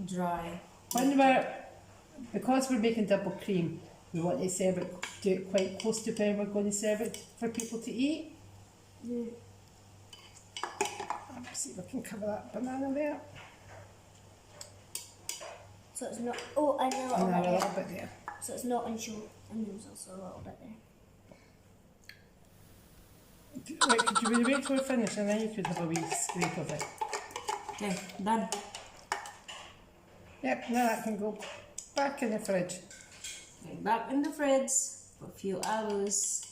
Dry. Because we're making double cream, we want to serve it, do it quite close to when we're going to serve it for people to eat. Yeah. Let's see if I can cover that banana there. So it's not. Oh, and a little And bit a there. little bit there. So it's not unsure, and there's also a little bit there. Right, could you wait till we're finished and then you could have a wee scrape of it. Okay, done. Yep, now that can go back in the fridge. Okay, back in the fridge for a few hours.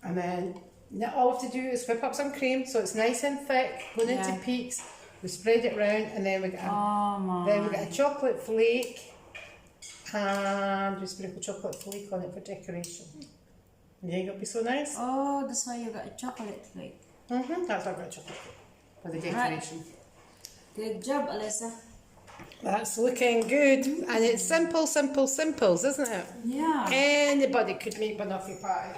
And then now all we have to do is whip up some cream so it's nice and thick, going into Yeah. peaks. We spread it round and then we get a chocolate flake, and we sprinkle chocolate flake on it for decoration. You think it'll be so nice? Oh, that's why you got a chocolate flake. That's why I've got chocolate flake for the decoration. Good job, Alyssa. That's looking good, and it's simple, simples, isn't it? Yeah. Anybody could make banoffee pie.